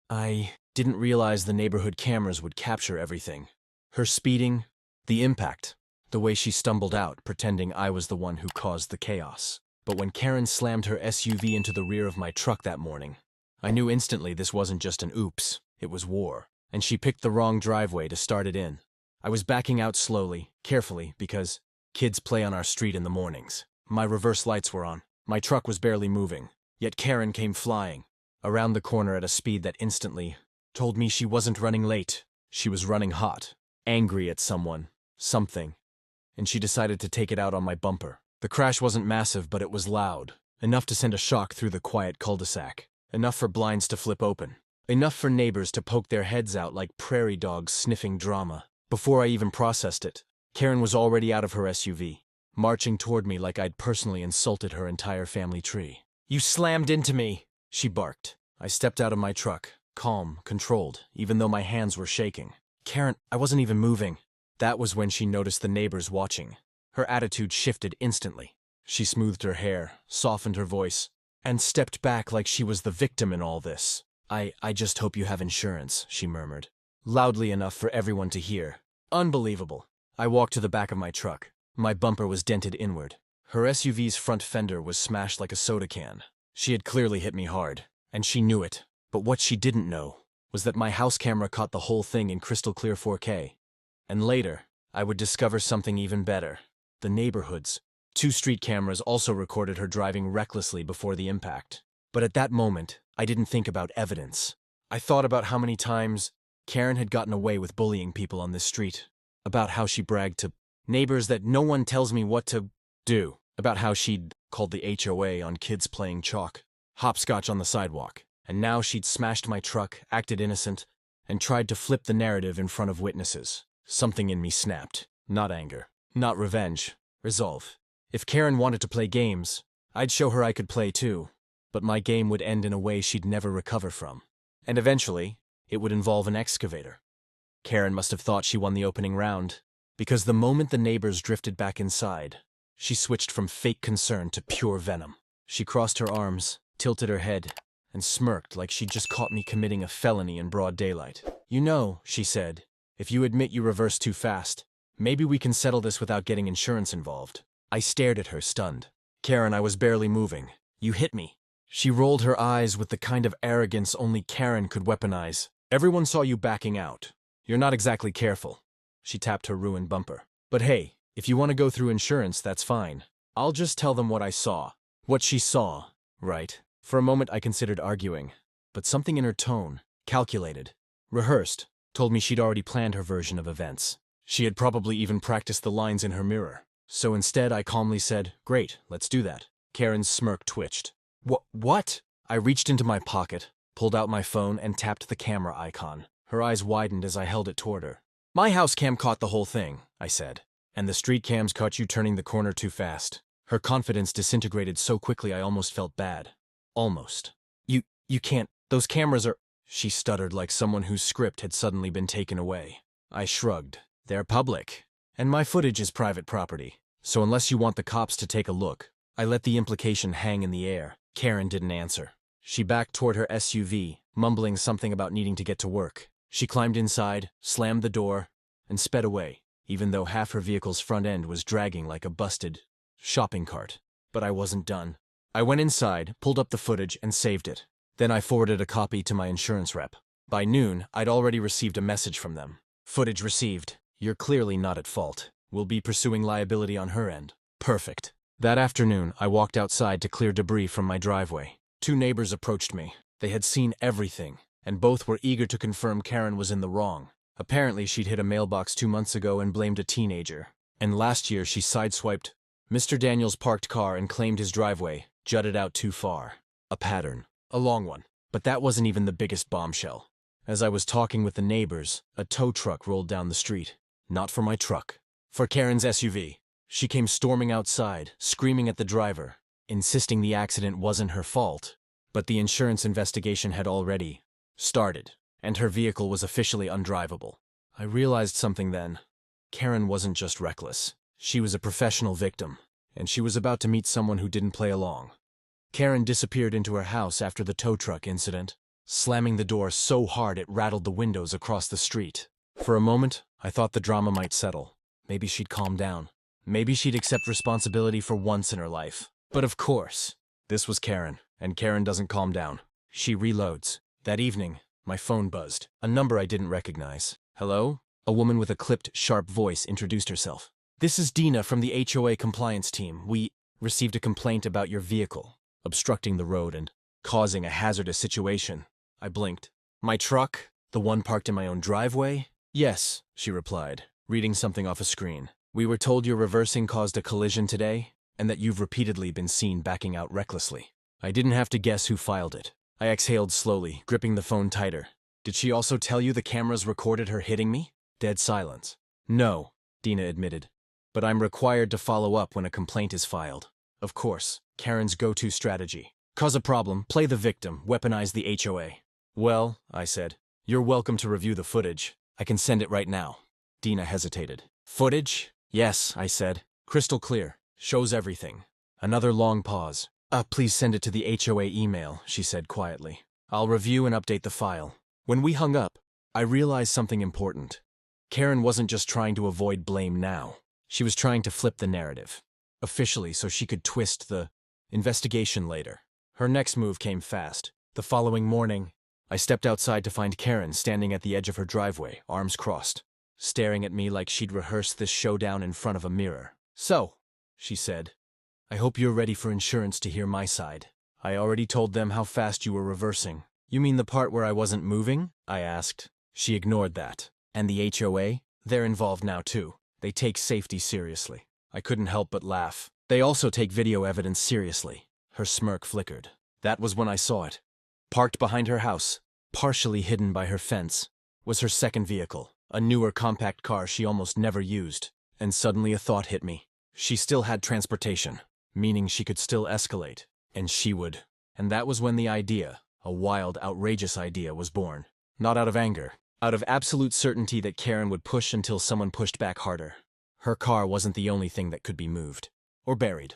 I didn't realize the neighborhood cameras would capture everything. Her speeding, the impact, the way she stumbled out, pretending I was the one who caused the chaos. But when Karen slammed her SUV into the rear of my truck that morning, I knew instantly this wasn't just an oops, it was war. And she picked the wrong driveway to start it in. I was backing out slowly, carefully, because kids play on our street in the mornings. My reverse lights were on. My truck was barely moving. Yet Karen came flying around the corner at a speed that instantly told me she wasn't running late. She was running hot, angry at someone, something, and she decided to take it out on my bumper. The crash wasn't massive, but it was loud, enough to send a shock through the quiet cul-de-sac, enough for blinds to flip open, enough for neighbors to poke their heads out like prairie dogs sniffing drama. Before I even processed it, Karen was already out of her SUV, marching toward me like I'd personally insulted her entire family tree. "You slammed into me," she barked. I stepped out of my truck, calm, controlled, even though my hands were shaking. "Karen, I wasn't even moving." That was when she noticed the neighbors watching. Her attitude shifted instantly. She smoothed her hair, softened her voice, and stepped back like she was the victim in all this. I just hope you have insurance," she murmured, loudly enough for everyone to hear. Unbelievable. I walked to the back of my truck. My bumper was dented inward. Her SUV's front fender was smashed like a soda can. She had clearly hit me hard, and she knew it. But what she didn't know was that my house camera caught the whole thing in crystal clear 4K. And later, I would discover something even better. The neighborhood's 2 street cameras also recorded her driving recklessly before the impact. But at that moment, I didn't think about evidence. I thought about how many times Karen had gotten away with bullying people on this street, about how she bragged to neighbors that no one tells me what to do, about how she'd called the HOA on kids playing chalk, hopscotch on the sidewalk, and now she'd smashed my truck, acted innocent, and tried to flip the narrative in front of witnesses. Something in me snapped. Not anger, not revenge, resolve. If Karen wanted to play games, I'd show her I could play too, but my game would end in a way she'd never recover from. And eventually, it would involve an excavator. Karen must have thought she won the opening round, because the moment the neighbors drifted back inside, she switched from fake concern to pure venom. She crossed her arms, tilted her head, and smirked like she'd just caught me committing a felony in broad daylight. "You know," she said, "if you admit you reversed too fast, maybe we can settle this without getting insurance involved." I stared at her, stunned. "Karen, I was barely moving. You hit me." She rolled her eyes with the kind of arrogance only Karen could weaponize. "Everyone saw you backing out. You're not exactly careful." She tapped her ruined bumper. "But hey, if you want to go through insurance, that's fine. I'll just tell them what I saw." What she saw, right? For a moment I considered arguing, but something in her tone, calculated, rehearsed, told me she'd already planned her version of events. She had probably even practiced the lines in her mirror. So instead I calmly said, "Great, let's do that." Karen's smirk twitched. What? I reached into my pocket, pulled out my phone, and tapped the camera icon. Her eyes widened as I held it toward her. "My house cam caught the whole thing," I said. "And the street cams caught you turning the corner too fast." Her confidence disintegrated so quickly I almost felt bad. Almost. You can't, those cameras are," she stuttered like someone whose script had suddenly been taken away. I shrugged. "They're public, and my footage is private property. So unless you want the cops to take a look." I let the implication hang in the air. Karen didn't answer. She backed toward her SUV, mumbling something about needing to get to work. She climbed inside, slammed the door, and sped away, even though half her vehicle's front end was dragging like a busted shopping cart. But I wasn't done. I went inside, pulled up the footage, and saved it. Then I forwarded a copy to my insurance rep. By noon, I'd already received a message from them. "Footage received. You're clearly not at fault. We'll be pursuing liability on her end." Perfect. That afternoon, I walked outside to clear debris from my driveway. 2 neighbors approached me. They had seen everything, and both were eager to confirm Karen was in the wrong. Apparently, she'd hit a mailbox 2 months ago and blamed a teenager. And last year, she sideswiped Mr. Daniels' parked car and claimed his driveway jutted out too far. A pattern. A long one. But that wasn't even the biggest bombshell. As I was talking with the neighbors, a tow truck rolled down the street. Not for my truck. For Karen's SUV. She came storming outside, screaming at the driver, insisting the accident wasn't her fault. But the insurance investigation had already started, and her vehicle was officially undrivable. I realized something then. Karen wasn't just reckless. She was a professional victim, and she was about to meet someone who didn't play along. Karen disappeared into her house after the tow truck incident. slamming the door so hard it rattled the windows across the street. For a moment, I thought the drama might settle. Maybe she'd calm down. Maybe she'd accept responsibility for once in her life. But of course, this was Karen, and Karen doesn't calm down. She reloads. That evening, my phone buzzed. A number I didn't recognize. Hello? A woman with a clipped, sharp voice introduced herself. This is Dina from the HOA compliance team. We received a complaint about your vehicle, obstructing the road and causing a hazardous situation. I blinked. My truck? The one parked in my own driveway? Yes, she replied, reading something off a screen. We were told your reversing caused a collision today, and that you've repeatedly been seen backing out recklessly. I didn't have to guess who filed it. I exhaled slowly, gripping the phone tighter. Did she also tell you the cameras recorded her hitting me? Dead silence. No, Dina admitted. But I'm required to follow up when a complaint is filed. Of course, Karen's go-to strategy. Cause a problem, play the victim, weaponize the HOA. Well, I said, you're welcome to review the footage. I can send it right now. Dina hesitated. Footage? Yes, I said. Crystal clear. Shows everything. Another long pause. Please send it to the HOA email, she said quietly. I'll review and update the file. When we hung up, I realized something important. Karen wasn't just trying to avoid blame now. She was trying to flip the narrative. Officially, so she could twist the investigation later. Her next move came fast. The following morning, I stepped outside to find Karen standing at the edge of her driveway, arms crossed, staring at me like she'd rehearsed this showdown in front of a mirror. So, she said, I hope you're ready for insurance to hear my side. I already told them how fast you were reversing. You mean the part where I wasn't moving? I asked. She ignored that. And the HOA? They're involved now too. They take safety seriously. I couldn't help but laugh. They also take video evidence seriously. Her smirk flickered. That was when I saw it. Parked behind her house, partially hidden by her fence, was her second vehicle, a newer compact car she almost never used. And suddenly a thought hit me. She still had transportation, meaning she could still escalate. And she would. And that was when the idea, a wild, outrageous idea, was born. Not out of anger. Out of absolute certainty that Karen would push until someone pushed back harder. Her car wasn't the only thing that could be moved. Or buried.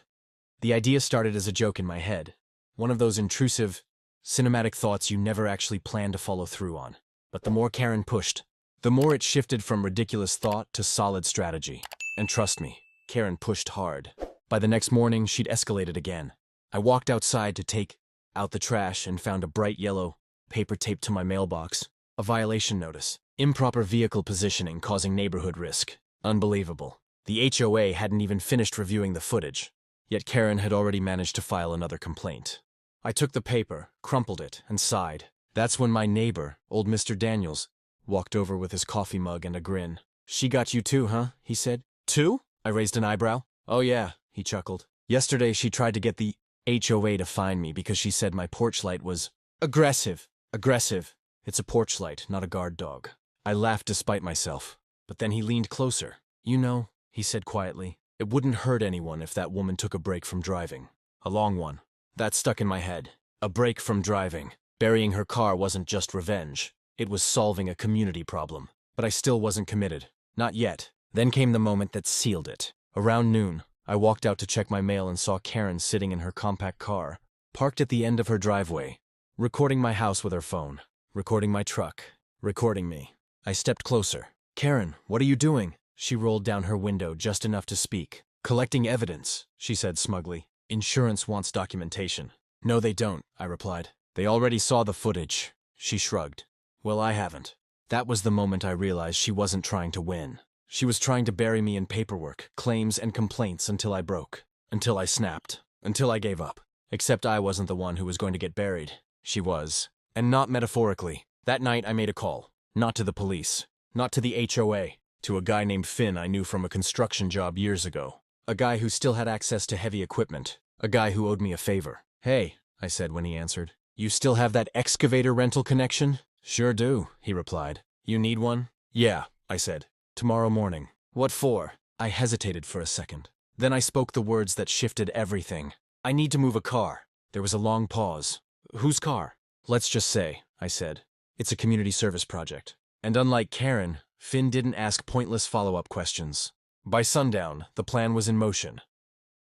The idea started as a joke in my head. One of those intrusive, cinematic thoughts you never actually planned to follow through on. But the more Karen pushed, the more it shifted from ridiculous thought to solid strategy. And trust me, Karen pushed hard. By the next morning, she'd escalated again. I walked outside to take out the trash and found a bright yellow paper taped to my mailbox. A violation notice. Improper vehicle positioning causing neighborhood risk. Unbelievable. The HOA hadn't even finished reviewing the footage. Yet Karen had already managed to file another complaint. I took the paper, crumpled it, and sighed. That's when my neighbor, old Mr. Daniels, walked over with his coffee mug and a grin. She got you too, huh? He said. Too? I raised an eyebrow. Oh yeah, he chuckled. Yesterday she tried to get the HOA to fine me because she said my porch light was aggressive. Aggressive. It's a porch light, not a guard dog. I laughed despite myself. But then he leaned closer. You know, he said quietly, it wouldn't hurt anyone if that woman took a break from driving. A long one. That stuck in my head. A break from driving. Burying her car wasn't just revenge. It was solving a community problem. But I still wasn't committed. Not yet. Then came the moment that sealed it. Around noon, I walked out to check my mail and saw Karen sitting in her compact car, parked at the end of her driveway, recording my house with her phone, recording my truck, recording me. I stepped closer. Karen, what are you doing? She rolled down her window just enough to speak. Collecting evidence, she said smugly. Insurance wants documentation. No, they don't, I replied. They already saw the footage. She shrugged. Well, I haven't. That was the moment I realized she wasn't trying to win. She was trying to bury me in paperwork, claims, and complaints until I broke. Until I snapped. Until I gave up. Except I wasn't the one who was going to get buried. She was. And not metaphorically. That night I made a call. Not to the police. Not to the HOA. To a guy named Finn I knew from a construction job years ago. A guy who still had access to heavy equipment. A guy who owed me a favor. Hey, I said when he answered. You still have that excavator rental connection? Sure do, he replied. You need one? Yeah, I said. Tomorrow morning. What for? I hesitated for a second. Then I spoke the words that shifted everything. I need to move a car. There was a long pause. Whose car? Let's just say, I said. It's a community service project. And unlike Karen, Finn didn't ask pointless follow-up questions. By sundown, the plan was in motion.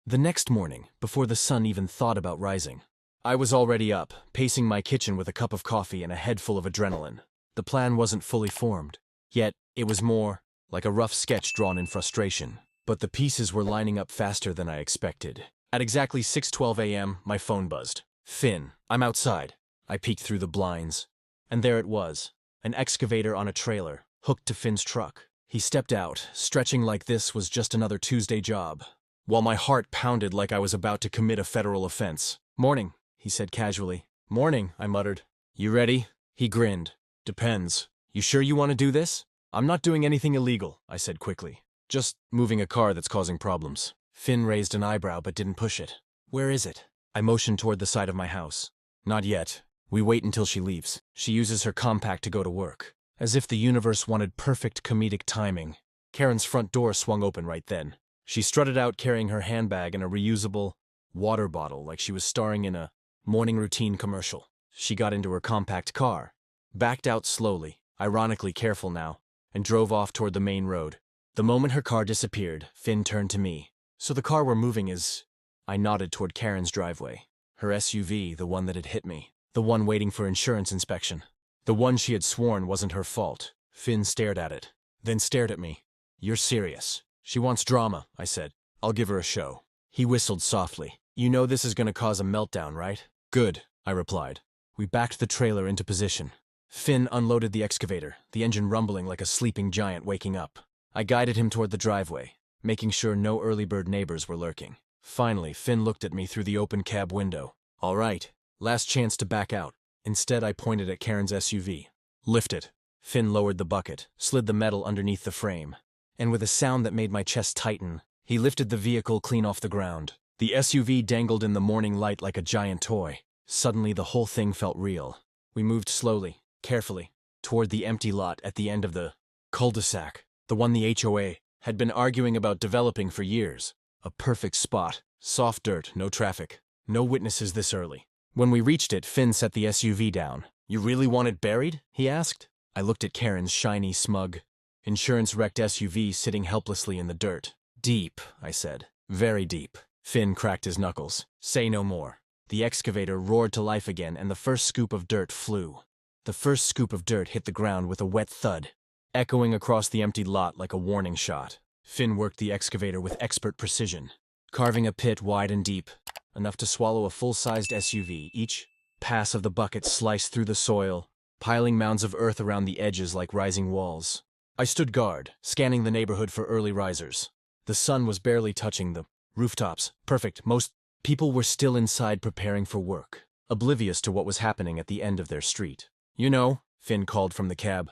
The next morning, before the sun even thought about rising, I was already up, pacing my kitchen with a cup of coffee and a head full of adrenaline. The plan wasn't fully formed. Yet, it was more like a rough sketch drawn in frustration. But the pieces were lining up faster than I expected. At exactly 6:12 a.m., my phone buzzed. Finn, I'm outside. I peeked through the blinds. And there it was, an excavator on a trailer, hooked to Finn's truck. He stepped out, stretching like this was just another Tuesday job, while my heart pounded like I was about to commit a federal offense. Morning, he said casually. Morning, I muttered. You ready? He grinned. Depends. You sure you want to do this? I'm not doing anything illegal, I said quickly. Just moving a car that's causing problems. Finn raised an eyebrow but didn't push it. Where is it? I motioned toward the side of my house. Not yet. We wait until she leaves. She uses her compact to go to work. As if the universe wanted perfect comedic timing. Karen's front door swung open right then. She strutted out carrying her handbag and a reusable water bottle like she was starring in a morning routine commercial. She got into her compact car, backed out slowly, ironically careful now, and drove off toward the main road. The moment her car disappeared, Finn turned to me. So the car we're moving is... I nodded toward Karen's driveway. Her SUV, the one that had hit me. The one waiting for insurance inspection. The one she had sworn wasn't her fault. Finn stared at it, then stared at me. You're serious. She wants drama, I said. I'll give her a show. He whistled softly. You know this is going to cause a meltdown, right? Good, I replied. We backed the trailer into position. Finn unloaded the excavator, the engine rumbling like a sleeping giant waking up. I guided him toward the driveway, making sure no early bird neighbors were lurking. Finally, Finn looked at me through the open cab window. All right, last chance to back out. Instead, I pointed at Karen's SUV. Lift it. Finn lowered the bucket, slid the metal underneath the frame, and with a sound that made my chest tighten, he lifted the vehicle clean off the ground. The SUV dangled in the morning light like a giant toy. Suddenly, the whole thing felt real. We moved slowly, carefully, toward the empty lot at the end of the cul-de-sac, the one the HOA had been arguing about developing for years. A perfect spot, soft dirt, no traffic, no witnesses this early. When we reached it, Finn set the SUV down. You really want it buried? He asked. I looked at Karen's shiny, smug, insurance-wrecked SUV sitting helplessly in the dirt. Deep, I said. Very deep. Finn cracked his knuckles. Say no more. The excavator roared to life again, and the first scoop of dirt flew. The first scoop of dirt hit the ground with a wet thud, echoing across the empty lot like a warning shot. Finn worked the excavator with expert precision, carving a pit wide and deep, enough to swallow a full-sized SUV. Each pass of the bucket sliced through the soil, piling mounds of earth around the edges like rising walls. I stood guard, scanning the neighborhood for early risers. The sun was barely touching the rooftops. Perfect. Most people were still inside preparing for work, oblivious to what was happening at the end of their street. You know, Finn called from the cab.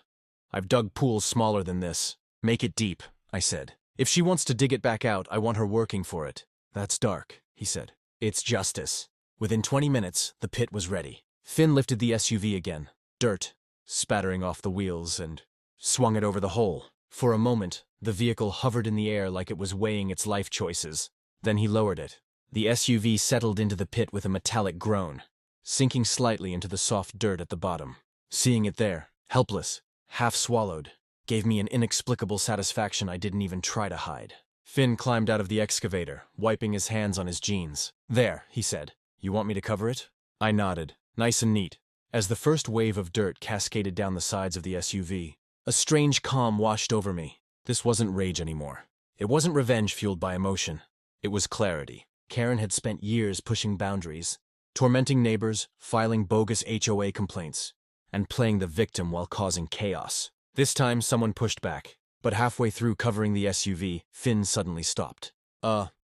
I've dug pools smaller than this. Make it deep, I said. If she wants to dig it back out, I want her working for it. That's dark, he said. It's justice. Within 20 minutes, the pit was ready. Finn lifted the SUV again, dirt spattering off the wheels, and swung it over the hole. For a moment, the vehicle hovered in the air like it was weighing its life choices. Then he lowered it. The SUV settled into the pit with a metallic groan, sinking slightly into the soft dirt at the bottom. Seeing it there, helpless, half swallowed, gave me an inexplicable satisfaction I didn't even try to hide. Finn climbed out of the excavator, wiping his hands on his jeans. There, he said. You want me to cover it? I nodded. Nice and neat. As the first wave of dirt cascaded down the sides of the SUV, a strange calm washed over me. This wasn't rage anymore. It wasn't revenge fueled by emotion. It was clarity. Karen had spent years pushing boundaries, tormenting neighbors, filing bogus HOA complaints, and playing the victim while causing chaos. This time, someone pushed back, but halfway through covering the SUV, Finn suddenly stopped.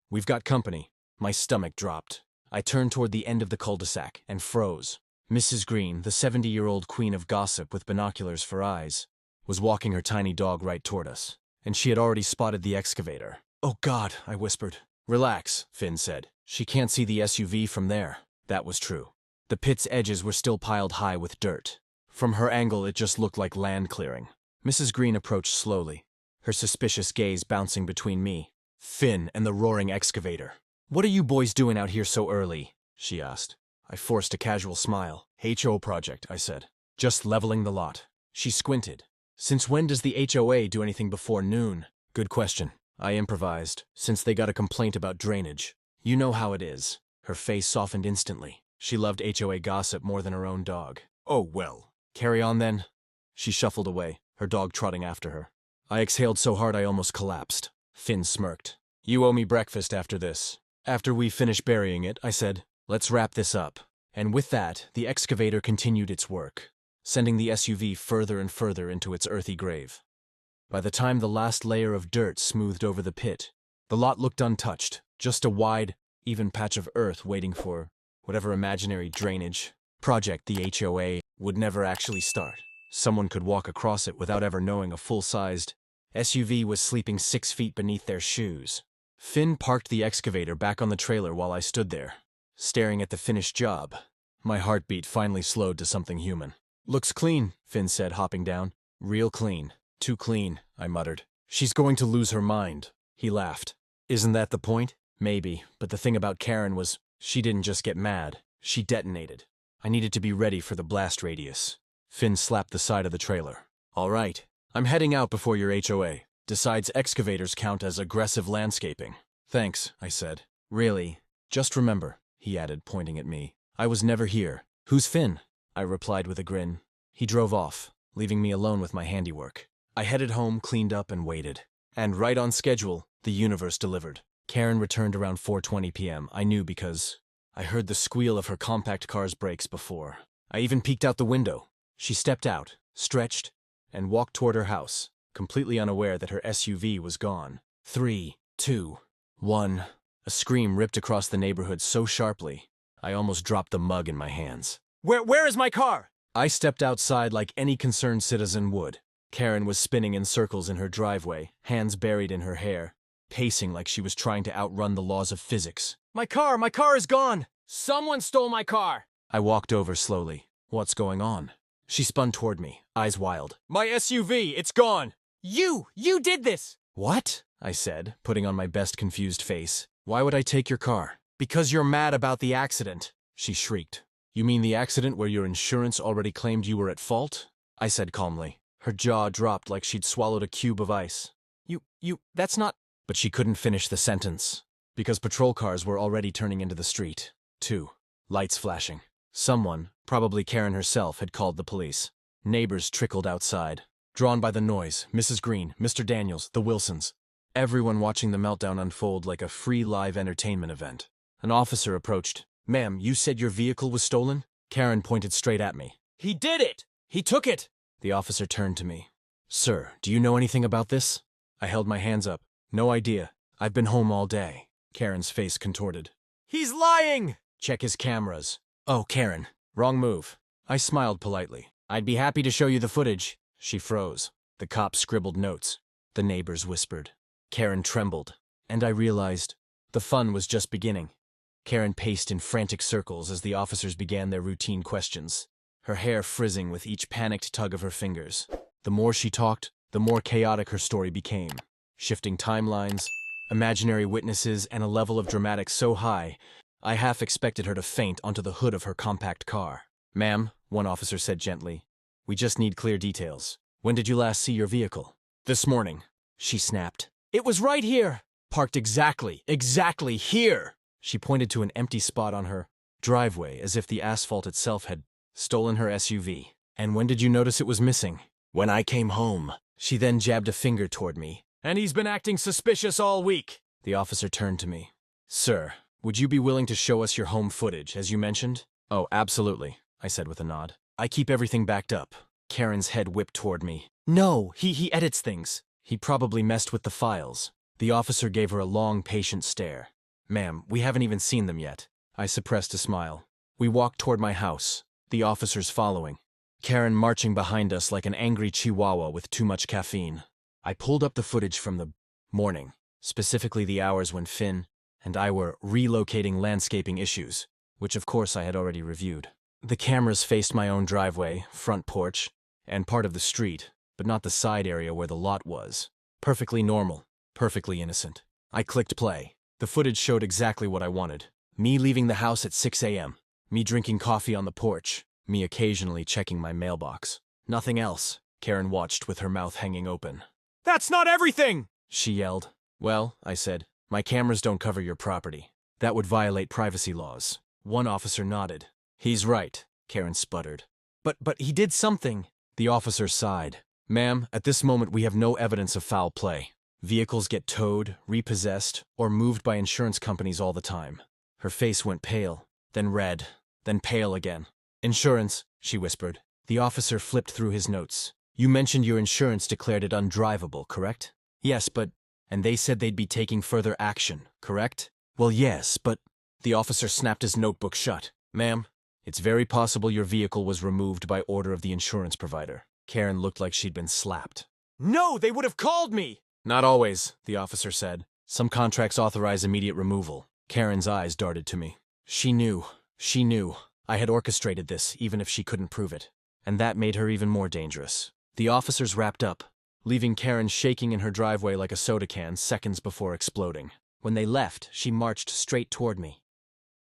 We've got company. My stomach dropped. I turned toward the end of the cul-de-sac and froze. Mrs. Green, the 70-year-old queen of gossip with binoculars for eyes, was walking her tiny dog right toward us, and she had already spotted the excavator. Oh God, I whispered. Relax, Finn said. She can't see the SUV from there. That was true. The pit's edges were still piled high with dirt. From her angle, it just looked like land clearing. Mrs. Green approached slowly, her suspicious gaze bouncing between me, Finn, and the roaring excavator. What are you boys doing out here so early? She asked. I forced a casual smile. HO project, I said. Just leveling the lot. She squinted. Since when does the HOA do anything before noon? Good question. I improvised, since they got a complaint about drainage. You know how it is. Her face softened instantly. She loved HOA gossip more than her own dog. Oh, well. Carry on then. She shuffled away, her dog trotting after her. I exhaled so hard I almost collapsed. Finn smirked. You owe me breakfast after this. After we finish burying it, I said, let's wrap this up. And with that, the excavator continued its work, sending the SUV further and further into its earthy grave. By the time the last layer of dirt smoothed over the pit, the lot looked untouched, just a wide, even patch of earth waiting for whatever imaginary drainage project the HOA would never actually start. Someone could walk across it without ever knowing a full-sized SUV was sleeping 6 feet beneath their shoes. Finn parked the excavator back on the trailer while I stood there, staring at the finished job. My heartbeat finally slowed to something human. Looks clean, Finn said, hopping down. Real clean. Too clean, I muttered. She's going to lose her mind. He laughed. Isn't that the point? Maybe, but the thing about Karen was, she didn't just get mad. She detonated. I needed to be ready for the blast radius. Finn slapped the side of the trailer. All right, I'm heading out before your HOA decides excavators count as aggressive landscaping. Thanks, I said. Really? Just remember, he added, pointing at me. I was never here. Who's Finn? I replied with a grin. He drove off, leaving me alone with my handiwork. I headed home, cleaned up, and waited. And right on schedule, the universe delivered. Karen returned around 4:20 p.m. I knew because I heard the squeal of her compact car's brakes before. I even peeked out the window. She stepped out, stretched, and walked toward her house, completely unaware that her SUV was gone. 3, 2, 1. A scream ripped across the neighborhood so sharply, I almost dropped the mug in my hands. Where is my car? I stepped outside like any concerned citizen would. Karen was spinning in circles in her driveway, hands buried in her hair, pacing like she was trying to outrun the laws of physics. My car is gone! Someone stole my car! I walked over slowly. What's going on? She spun toward me, eyes wild. My SUV, it's gone! You did this! What? I said, putting on my best confused face. Why would I take your car? Because you're mad about the accident, she shrieked. You mean the accident where your insurance already claimed you were at fault? I said calmly. Her jaw dropped like she'd swallowed a cube of ice. That's not... But she couldn't finish the sentence, because patrol cars were already turning into the street. 2. Lights flashing. Someone, probably Karen herself, had called the police. Neighbors trickled outside. Drawn by the noise, Mrs. Green, Mr. Daniels, the Wilsons. Everyone watching the meltdown unfold like a free live entertainment event. An officer approached. Ma'am, you said your vehicle was stolen? Karen pointed straight at me. He did it! He took it! The officer turned to me. Sir, do you know anything about this? I held my hands up. No idea. I've been home all day. Karen's face contorted. He's lying! Check his cameras. Oh, Karen. Wrong move. I smiled politely. I'd be happy to show you the footage. She froze. The cops scribbled notes. The neighbors whispered. Karen trembled. And I realized the fun was just beginning. Karen paced in frantic circles as the officers began their routine questions, her hair frizzing with each panicked tug of her fingers. The more she talked, the more chaotic her story became. Shifting timelines, imaginary witnesses, and a level of dramatics so high, I half expected her to faint onto the hood of her compact car. Ma'am, one officer said gently, we just need clear details. When did you last see your vehicle? This morning, she snapped. It was right here! Parked exactly here! She pointed to an empty spot on her driveway as if the asphalt itself had stolen her SUV. And when did you notice it was missing? When I came home. She then jabbed a finger toward me. And he's been acting suspicious all week. The officer turned to me. Sir, would you be willing to show us your home footage, as you mentioned? Oh, absolutely, I said with a nod. I keep everything backed up. Karen's head whipped toward me. No, he edits things. He probably messed with the files. The officer gave her a long, patient stare. Ma'am, we haven't even seen them yet. I suppressed a smile. We walked toward my house, the officers following. Karen marching behind us like an angry chihuahua with too much caffeine. I pulled up the footage from the morning, specifically the hours when Finn and I were relocating landscaping issues, which of course I had already reviewed. The cameras faced my own driveway, front porch, and part of the street, but not the side area where the lot was. Perfectly normal, perfectly innocent. I clicked play. The footage showed exactly what I wanted. Me leaving the house at 6 a.m., me drinking coffee on the porch, me occasionally checking my mailbox. Nothing else. Karen watched with her mouth hanging open. That's not everything! She yelled. Well, I said, my cameras don't cover your property. That would violate privacy laws. One officer nodded. He's right, Karen sputtered. But he did something. The officer sighed. Ma'am, at this moment we have no evidence of foul play. Vehicles get towed, repossessed, or moved by insurance companies all the time. Her face went pale, then red, then pale again. Insurance, she whispered. The officer flipped through his notes. You mentioned your insurance declared it undrivable, correct? Yes, but... And they said they'd be taking further action, correct? Well, yes, but... The officer snapped his notebook shut. Ma'am, it's very possible your vehicle was removed by order of the insurance provider. Karen looked like she'd been slapped. No, they would have called me! Not always, the officer said. Some contracts authorize immediate removal. Karen's eyes darted to me. She knew. I had orchestrated this, even if she couldn't prove it. And that made her even more dangerous. The officers wrapped up, leaving Karen shaking in her driveway like a soda can seconds before exploding. When they left, she marched straight toward me.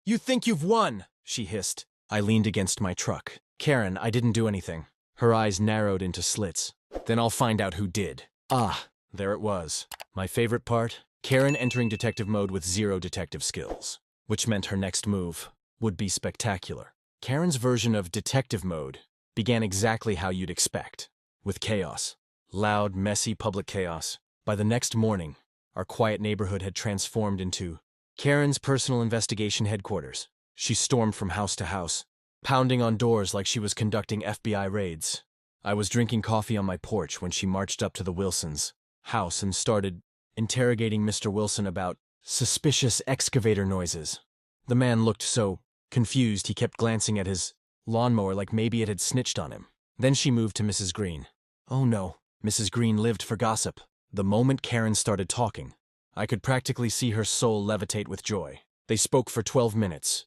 You think you've won, she hissed. I leaned against my truck. Karen, I didn't do anything. Her eyes narrowed into slits. Then I'll find out who did. Ah, there it was. My favorite part? Karen entering detective mode with zero detective skills, which meant her next move would be spectacular. Karen's version of detective mode began exactly how you'd expect, with chaos. Loud, messy public chaos. By the next morning, our quiet neighborhood had transformed into Karen's personal investigation headquarters. She stormed from house to house, pounding on doors like she was conducting FBI raids. I was drinking coffee on my porch when she marched up to the Wilsons' house and started interrogating Mr. Wilson about suspicious excavator noises. The man looked so confused he kept glancing at his lawnmower like maybe it had snitched on him. Then she moved to Mrs. Green. Oh no, Mrs. Green lived for gossip. The moment Karen started talking, I could practically see her soul levitate with joy. They spoke for 12 minutes,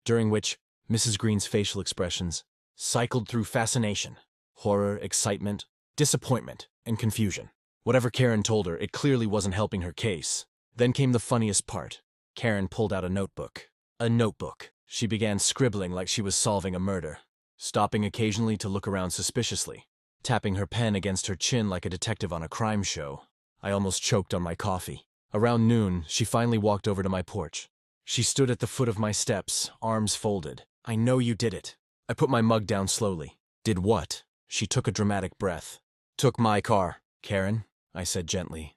during which Mrs. Green's facial expressions cycled through fascination, horror, excitement, disappointment, and confusion. Whatever Karen told her, it clearly wasn't helping her case. Then came the funniest part. Karen pulled out a notebook. A notebook. She began scribbling like she was solving a murder, stopping occasionally to look around suspiciously, tapping her pen against her chin like a detective on a crime show. I almost choked on my coffee. Around noon, she finally walked over to my porch. She stood at the foot of my steps, arms folded. I know you did it. I put my mug down slowly. Did what? She took a dramatic breath. Took my car. Karen, I said gently.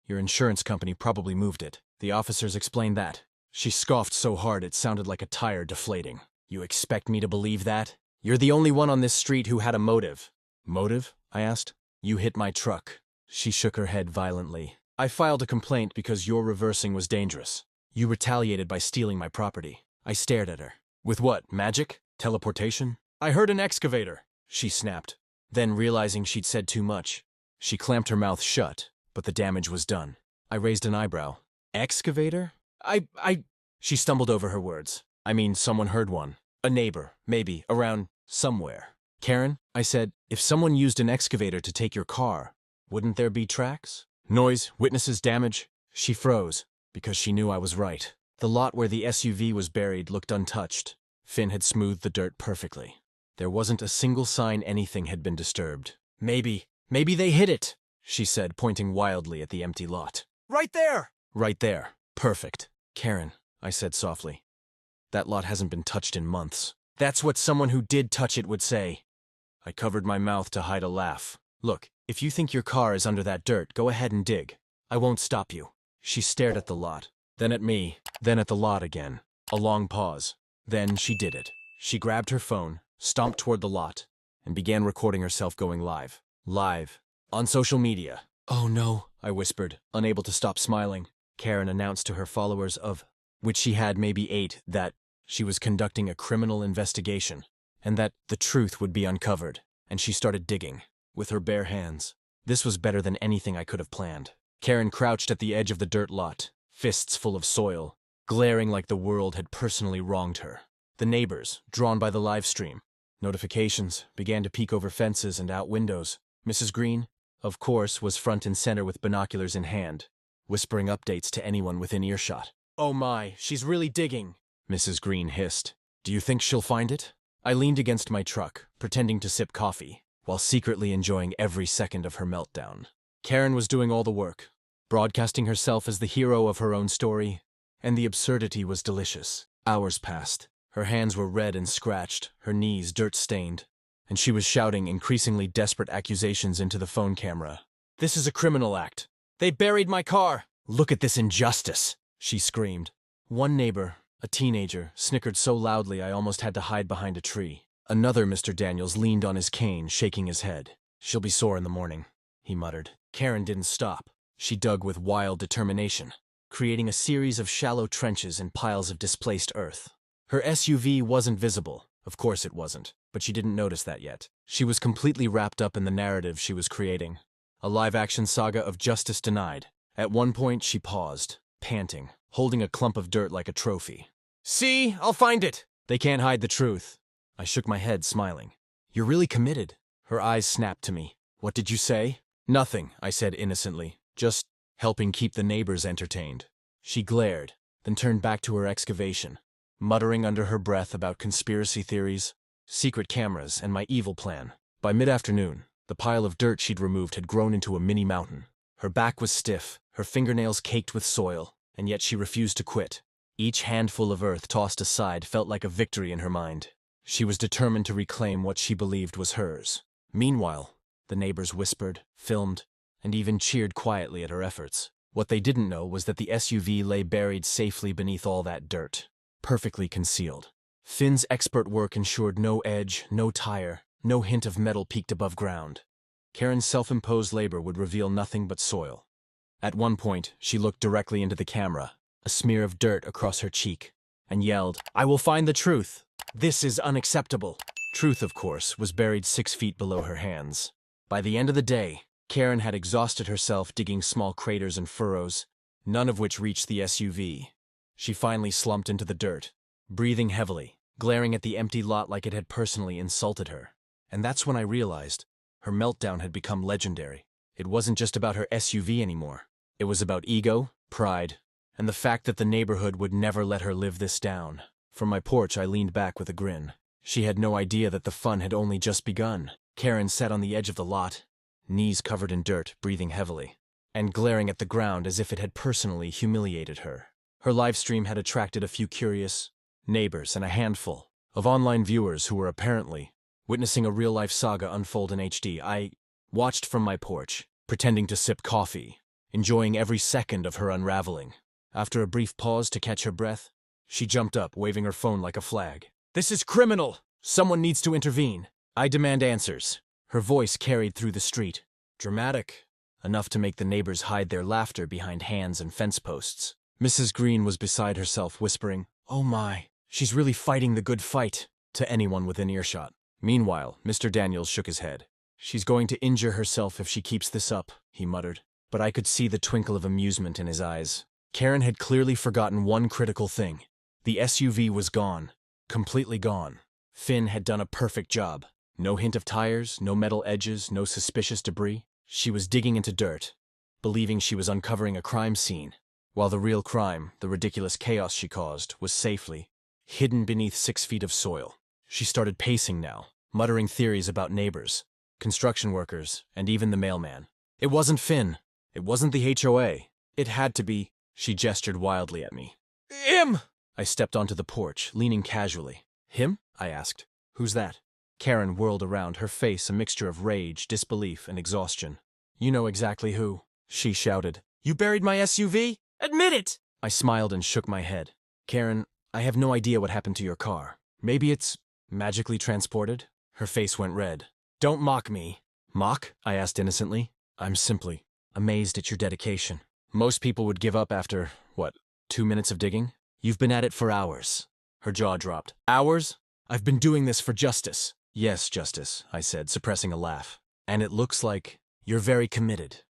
Your insurance company probably moved it. The officers explained that. She scoffed so hard it sounded like a tire deflating. You expect me to believe that? You're the only one on this street who had a motive. Motive? I asked. You hit my truck. She shook her head violently. I filed a complaint because your reversing was dangerous. You retaliated by stealing my property. I stared at her. With what, magic? Teleportation? I heard an excavator, she snapped. Then, realizing she'd said too much, she clamped her mouth shut, but the damage was done. I raised an eyebrow. Excavator? She stumbled over her words. I mean, someone heard one. A neighbor, maybe, around somewhere. Karen, I said, if someone used an excavator to take your car, wouldn't there be tracks? Noise, witnesses, damage? She froze, because she knew I was right. The lot where the SUV was buried looked untouched. Finn had smoothed the dirt perfectly. There wasn't a single sign anything had been disturbed. Maybe they hid it, she said, pointing wildly at the empty lot. Right there! Right there. Perfect. Karen, I said softly. That lot hasn't been touched in months. That's what someone who did touch it would say. I covered my mouth to hide a laugh. Look, if you think your car is under that dirt, go ahead and dig. I won't stop you. She stared at the lot, then at me, then at the lot again. A long pause. Then she did it. She grabbed her phone, stomped toward the lot, and began recording herself going live. Live. On social media. Oh no, I whispered, unable to stop smiling. Karen announced to her followers, of which she had maybe 8, that she was conducting a criminal investigation, and that the truth would be uncovered. And she started digging, with her bare hands. This was better than anything I could have planned. Karen crouched at the edge of the dirt lot, fists full of soil, glaring like the world had personally wronged her. The neighbors, drawn by the live stream, notifications, began to peek over fences and out windows. Mrs. Green, of course, was front and center with binoculars in hand, whispering updates to anyone within earshot. Oh my, she's really digging, Mrs. Green hissed. Do you think she'll find it? I leaned against my truck, pretending to sip coffee, while secretly enjoying every second of her meltdown. Karen was doing all the work, broadcasting herself as the hero of her own story, and the absurdity was delicious. Hours passed. Her hands were red and scratched, her knees dirt-stained, and she was shouting increasingly desperate accusations into the phone camera. "This is a criminal act. They buried my car! Look at this injustice!" she screamed. One neighbor, a teenager, snickered so loudly I almost had to hide behind a tree. Another Mr. Daniels leaned on his cane, shaking his head. "She'll be sore in the morning," he muttered. Karen didn't stop. She dug with wild determination, creating a series of shallow trenches and piles of displaced earth. Her SUV wasn't visible. Of course it wasn't, but she didn't notice that yet. She was completely wrapped up in the narrative she was creating. A live-action saga of justice denied. At one point, she paused, panting, holding a clump of dirt like a trophy. "See? I'll find it!" "They can't hide the truth." I shook my head, smiling. "You're really committed." Her eyes snapped to me. "What did you say?" "Nothing," I said innocently. "Just helping keep the neighbors entertained." She glared, then turned back to her excavation, muttering under her breath about conspiracy theories, secret cameras, and my evil plan. By mid-afternoon, the pile of dirt she'd removed had grown into a mini mountain. Her back was stiff, her fingernails caked with soil, and yet she refused to quit. Each handful of earth tossed aside felt like a victory in her mind. She was determined to reclaim what she believed was hers. Meanwhile, the neighbors whispered, filmed, and even cheered quietly at her efforts. What they didn't know was that the SUV lay buried safely beneath all that dirt, perfectly concealed. Finn's expert work ensured no edge, no tire, no hint of metal peeked above ground. Karen's self-imposed labor would reveal nothing but soil. At one point, she looked directly into the camera, a smear of dirt across her cheek, and yelled, "I will find the truth! This is unacceptable!" Truth, of course, was buried 6 feet below her hands. By the end of the day, Karen had exhausted herself digging small craters and furrows, none of which reached the SUV. She finally slumped into the dirt, breathing heavily, glaring at the empty lot like it had personally insulted her. And that's when I realized her meltdown had become legendary. It wasn't just about her SUV anymore. It was about ego, pride, and the fact that the neighborhood would never let her live this down. From my porch, I leaned back with a grin. She had no idea that the fun had only just begun. Karen sat on the edge of the lot, knees covered in dirt, breathing heavily, and glaring at the ground as if it had personally humiliated her. Her live stream had attracted a few curious neighbors and a handful of online viewers who were apparently witnessing a real-life saga unfold in HD. I watched from my porch, pretending to sip coffee, enjoying every second of her unraveling. After a brief pause to catch her breath, she jumped up, waving her phone like a flag. "This is criminal! Someone needs to intervene. I demand answers." Her voice carried through the street. Dramatic, enough to make the neighbors hide their laughter behind hands and fence posts. Mrs. Green was beside herself, whispering, "Oh my, she's really fighting the good fight," to anyone within earshot. Meanwhile, Mr. Daniels shook his head. "She's going to injure herself if she keeps this up," he muttered. But I could see the twinkle of amusement in his eyes. Karen had clearly forgotten one critical thing. The SUV was gone. Completely gone. Finn had done a perfect job. No hint of tires, no metal edges, no suspicious debris. She was digging into dirt, believing she was uncovering a crime scene, while the real crime, the ridiculous chaos she caused, was safely hidden beneath 6 feet of soil. She started pacing now, muttering theories about neighbors, construction workers, and even the mailman. It wasn't Finn. It wasn't the HOA. It had to be. She gestured wildly at me. "Him!" I stepped onto the porch, leaning casually. "Him?" I asked. "Who's that?" Karen whirled around, her face a mixture of rage, disbelief, and exhaustion. "You know exactly who," she shouted. "You buried my SUV? Admit it!" I smiled and shook my head. "Karen, I have no idea what happened to your car. Maybe it's magically transported?" Her face went red. "Don't mock me." "Mock?" I asked innocently. "I'm simply amazed at your dedication. Most people would give up after, 2 minutes of digging? You've been at it for hours." Her jaw dropped. "Hours? I've been doing this for justice." "Yes, justice," I said, suppressing a laugh. "And it looks like you're very committed."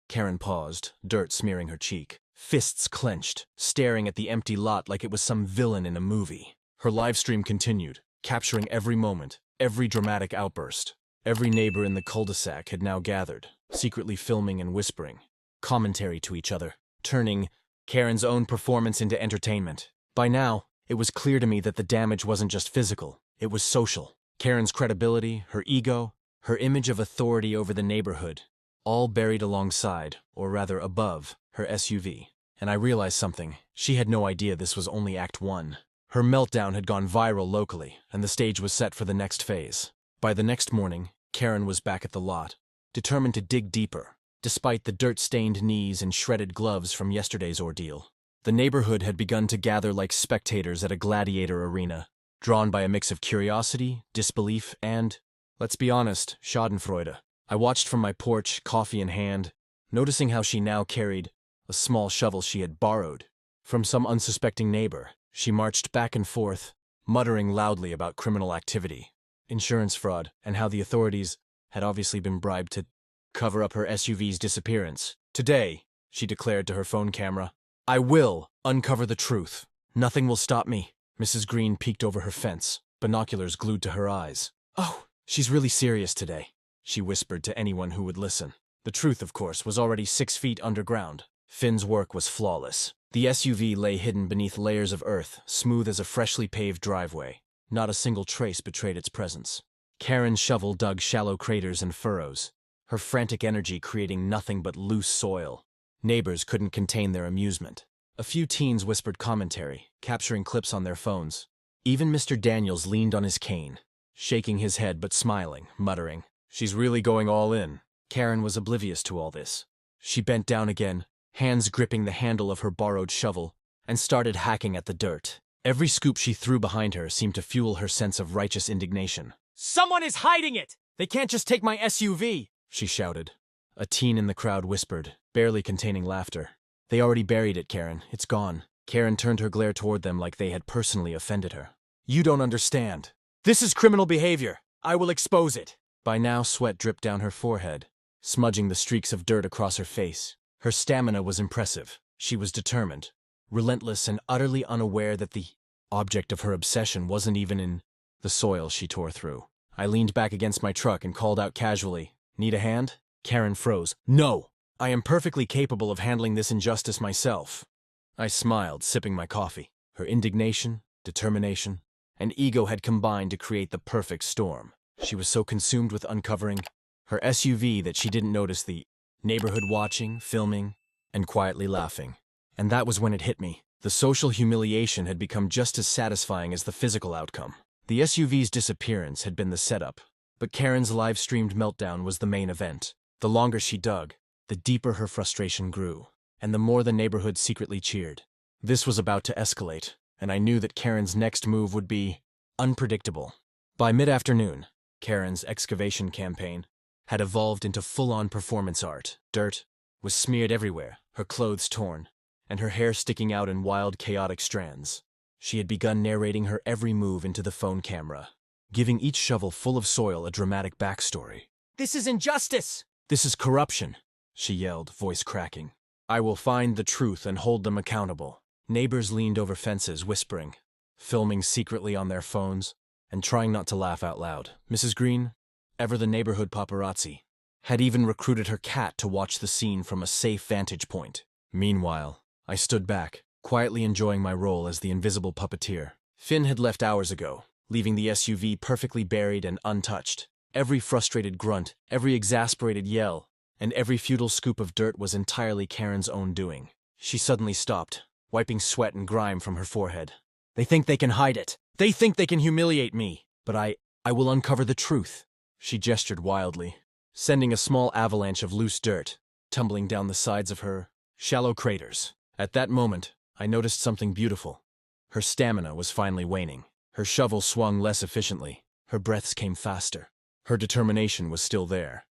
Karen paused, dirt smearing her cheek, fists clenched, staring at the empty lot like it was some villain in a movie. Her live stream continued, capturing every moment, every dramatic outburst. Every neighbor in the cul-de-sac had now gathered, secretly filming and whispering commentary to each other, turning Karen's own performance into entertainment. By now, it was clear to me that the damage wasn't just physical, it was social. Karen's credibility, her ego, her image of authority over the neighborhood, all buried alongside, or rather above, her SUV. And I realized something. She had no idea this was only Act 1. Her meltdown had gone viral locally, and the stage was set for the next phase. By the next morning, Karen was back at the lot, determined to dig deeper, despite the dirt-stained knees and shredded gloves from yesterday's ordeal. The neighborhood had begun to gather like spectators at a gladiator arena, drawn by a mix of curiosity, disbelief, and, let's be honest, schadenfreude. I watched from my porch, coffee in hand, noticing how she now carried a small shovel she had borrowed from some unsuspecting neighbor. She marched back and forth, muttering loudly about criminal activity, insurance fraud, and how the authorities had obviously been bribed to cover up her SUV's disappearance. Today, she declared to her phone camera, I will uncover the truth. Nothing will stop me. Mrs. Green peeked over her fence, binoculars glued to her eyes. Oh, she's really serious today, she whispered to anyone who would listen. The truth, of course, was already 6 feet underground. Finn's work was flawless. The SUV lay hidden beneath layers of earth, smooth as a freshly paved driveway. Not a single trace betrayed its presence. Karen's shovel dug shallow craters and furrows, her frantic energy creating nothing but loose soil. Neighbors couldn't contain their amusement. A few teens whispered commentary, capturing clips on their phones. Even Mr. Daniels leaned on his cane, shaking his head but smiling, muttering, She's really going all in. Karen was oblivious to all this. She bent down again, hands gripping the handle of her borrowed shovel, and started hacking at the dirt. Every scoop she threw behind her seemed to fuel her sense of righteous indignation. Someone is hiding it! They can't just take my SUV, she shouted. A teen in the crowd whispered, barely containing laughter. They already buried it, Karen. It's gone. Karen turned her glare toward them like they had personally offended her. You don't understand. This is criminal behavior. I will expose it. By now, sweat dripped down her forehead, smudging the streaks of dirt across her face. Her stamina was impressive. She was determined, relentless, and utterly unaware that the object of her obsession wasn't even in the soil she tore through. I leaned back against my truck and called out casually, Need a hand? Karen froze. No! I am perfectly capable of handling this injustice myself. I smiled, sipping my coffee. Her indignation, determination, and ego had combined to create the perfect storm. She was so consumed with uncovering her SUV that she didn't notice the neighborhood watching, filming, and quietly laughing. And that was when it hit me. The social humiliation had become just as satisfying as the physical outcome. The SUV's disappearance had been the setup, but Karen's live-streamed meltdown was the main event. The longer she dug, the deeper her frustration grew, and the more the neighborhood secretly cheered. This was about to escalate, and I knew that Karen's next move would be unpredictable. By mid-afternoon, Karen's excavation campaign had evolved into full-on performance art. Dirt was smeared everywhere, her clothes torn, and her hair sticking out in wild, chaotic strands. She had begun narrating her every move into the phone camera, giving each shovel full of soil a dramatic backstory. This is injustice! This is corruption, she yelled, voice cracking. I will find the truth and hold them accountable. Neighbors leaned over fences, whispering, filming secretly on their phones, and trying not to laugh out loud. Mrs. Green, ever the neighborhood paparazzi, had even recruited her cat to watch the scene from a safe vantage point. Meanwhile, I stood back, quietly enjoying my role as the invisible puppeteer. Finn had left hours ago, leaving the SUV perfectly buried and untouched. Every frustrated grunt, every exasperated yell, and every futile scoop of dirt was entirely Karen's own doing. She suddenly stopped, wiping sweat and grime from her forehead. They think they can hide it. They think they can humiliate me. But I will uncover the truth. She gestured wildly, sending a small avalanche of loose dirt tumbling down the sides of her shallow craters. At that moment, I noticed something beautiful. Her stamina was finally waning. Her shovel swung less efficiently. Her breaths came faster. Her determination was still there,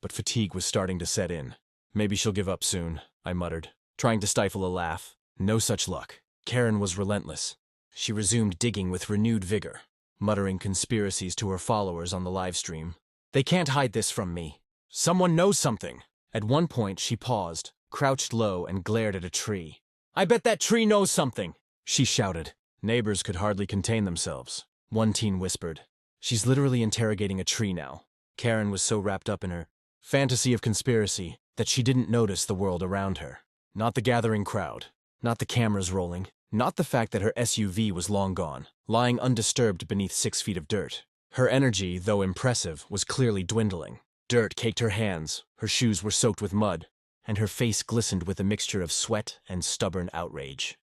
but fatigue was starting to set in. Maybe she'll give up soon, I muttered, trying to stifle a laugh. No such luck. Karen was relentless. She resumed digging with renewed vigor, muttering conspiracies to her followers on the live stream. They can't hide this from me. Someone knows something. At one point, she paused, crouched low, and glared at a tree. I bet that tree knows something, she shouted. Neighbors could hardly contain themselves. One teen whispered, She's literally interrogating a tree now. Karen was so wrapped up in her fantasy of conspiracy that she didn't notice the world around her. Not the gathering crowd, not the cameras rolling, not the fact that her SUV was long gone, lying undisturbed beneath 6 feet of dirt. Her energy, though impressive, was clearly dwindling. Dirt caked her hands, her shoes were soaked with mud, and her face glistened with a mixture of sweat and stubborn outrage.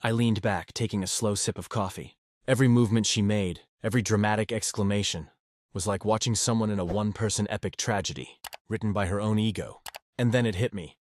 I leaned back, taking a slow sip of coffee. Every movement she made, every dramatic exclamation, was like watching someone in a one-person epic tragedy, written by her own ego. And then it hit me.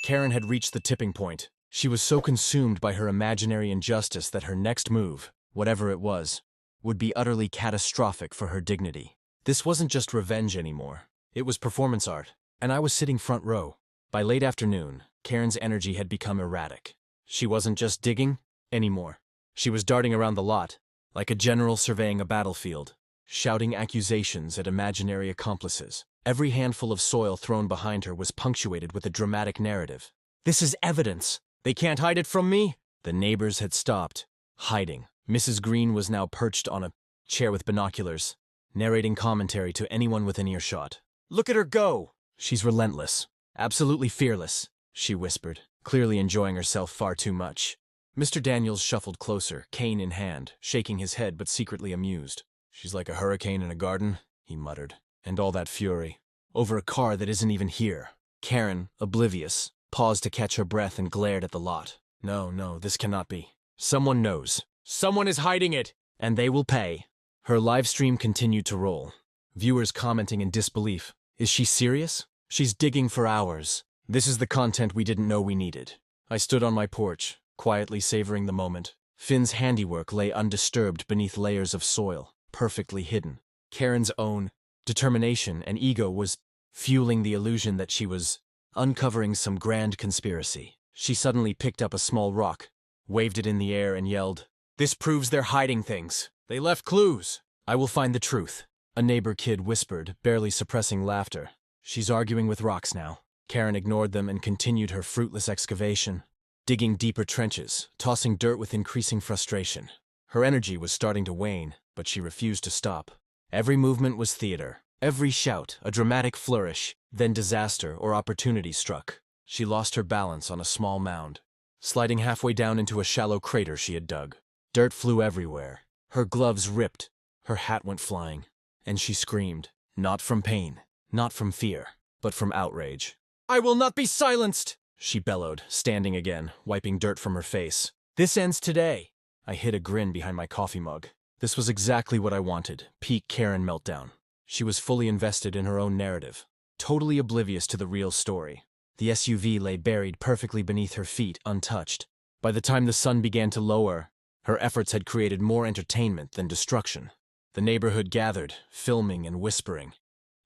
Karen had reached the tipping point. She was so consumed by her imaginary injustice that her next move, whatever it was, would be utterly catastrophic for her dignity. This wasn't just revenge anymore. It was performance art, and I was sitting front row. By late afternoon, Karen's energy had become erratic. She wasn't just digging anymore. She was darting around the lot, like a general surveying a battlefield, shouting accusations at imaginary accomplices. Every handful of soil thrown behind her was punctuated with a dramatic narrative. "This is evidence. They can't hide it from me." The neighbors had stopped hiding. Mrs. Green was now perched on a chair with binoculars, narrating commentary to anyone within earshot. "Look at her go! She's relentless, absolutely fearless," she whispered, clearly enjoying herself far too much. Mr. Daniels shuffled closer, cane in hand, shaking his head but secretly amused. "She's like a hurricane in a garden," he muttered. "And all that fury over a car that isn't even here." Karen, oblivious, paused to catch her breath and glared at the lot. No, this cannot be. Someone knows. Someone is hiding it, and they will pay." Her live stream continued to roll, viewers commenting in disbelief. Is she serious? She's digging for hours. This is the content we didn't know we needed. I stood on my porch, quietly savoring the moment. Finn's handiwork lay undisturbed beneath layers of soil, perfectly hidden. Karen's own determination and ego was fueling the illusion that she was uncovering some grand conspiracy. She suddenly picked up a small rock, waved it in the air, and yelled, "This proves they're hiding things. They left clues. I will find the truth." A neighbor kid whispered, barely suppressing laughter. "She's arguing with rocks now." Karen ignored them and continued her fruitless excavation, digging deeper trenches, tossing dirt with increasing frustration. Her energy was starting to wane, but she refused to stop. Every movement was theater. Every shout, a dramatic flourish. Then disaster or opportunity struck. She lost her balance on a small mound, sliding halfway down into a shallow crater she had dug. Dirt flew everywhere. Her gloves ripped. Her hat went flying. And she screamed, not from pain, not from fear, but from outrage. "I will not be silenced!" she bellowed, standing again, wiping dirt from her face. "This ends today." I hid a grin behind my coffee mug. This was exactly what I wanted, peak Karen Meltdown. She was fully invested in her own narrative, totally oblivious to the real story. The SUV lay buried perfectly beneath her feet, untouched. By the time the sun began to lower, her efforts had created more entertainment than destruction. The neighborhood gathered, filming and whispering.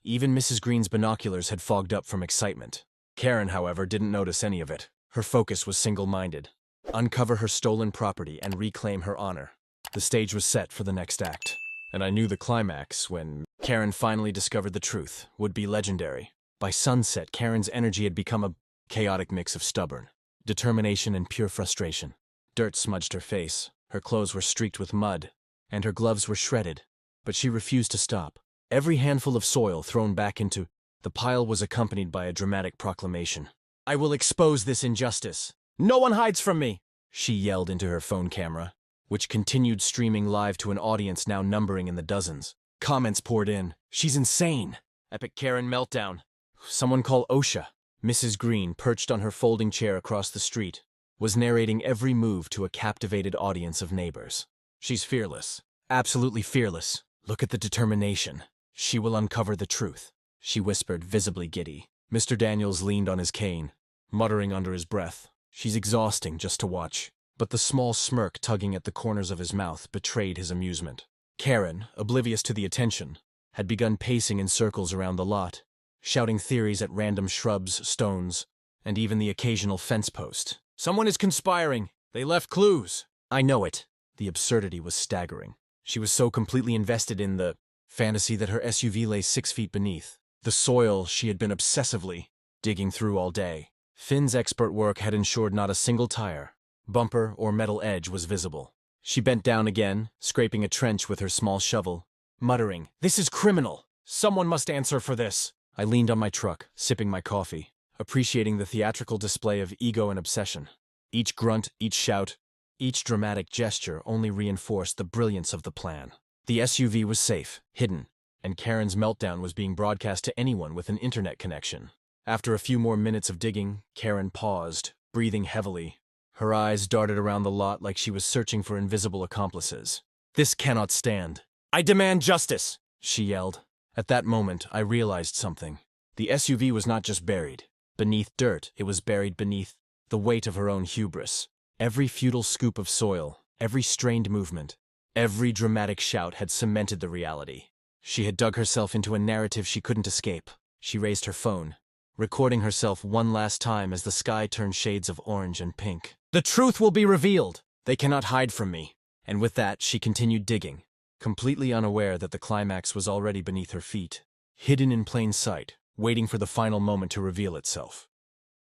Even Mrs. Green's binoculars had fogged up from excitement. Karen, however, didn't notice any of it. Her focus was single-minded. Uncover her stolen property and reclaim her honor. The stage was set for the next act. And I knew the climax, when Karen finally discovered the truth, would be legendary. By sunset, Karen's energy had become a chaotic mix of stubborn determination and pure frustration. Dirt smudged her face, her clothes were streaked with mud, and her gloves were shredded. But she refused to stop. Every handful of soil thrown back into the pile was accompanied by a dramatic proclamation. "I will expose this injustice. No one hides from me!" she yelled into her phone camera, which continued streaming live to an audience now numbering in the dozens. Comments poured in. "She's insane. Epic Karen Meltdown. Someone call OSHA." Mrs. Green, perched on her folding chair across the street, was narrating every move to a captivated audience of neighbors. "She's fearless. Absolutely fearless. Look at the determination. She will uncover the truth," she whispered, visibly giddy. Mr. Daniels leaned on his cane, muttering under his breath. "She's exhausting just to watch." But the small smirk tugging at the corners of his mouth betrayed his amusement. Karen, oblivious to the attention, had begun pacing in circles around the lot, shouting theories at random shrubs, stones, and even the occasional fence post. "Someone is conspiring. They left clues." "I know it." The absurdity was staggering. She was so completely invested in the fantasy that her SUV lay 6 feet beneath, the soil she had been obsessively digging through all day. Finn's expert work had ensured not a single tire, bumper, or metal edge was visible. She bent down again, scraping a trench with her small shovel, muttering, "This is criminal. Someone must answer for this." I leaned on my truck, sipping my coffee, appreciating the theatrical display of ego and obsession. Each grunt, each shout, each dramatic gesture only reinforced the brilliance of the plan. The SUV was safe, hidden, and Karen's meltdown was being broadcast to anyone with an internet connection. After a few more minutes of digging, Karen paused, breathing heavily, Her eyes darted around the lot like she was searching for invisible accomplices. "This cannot stand. I demand justice!" she yelled. At that moment, I realized something. The SUV was not just buried beneath dirt, it was buried beneath the weight of her own hubris. Every futile scoop of soil, every strained movement, every dramatic shout had cemented the reality. She had dug herself into a narrative she couldn't escape. She raised her phone, recording herself one last time as the sky turned shades of orange and pink. "The truth will be revealed! They cannot hide from me." And with that, she continued digging, completely unaware that the climax was already beneath her feet, hidden in plain sight, waiting for the final moment to reveal itself.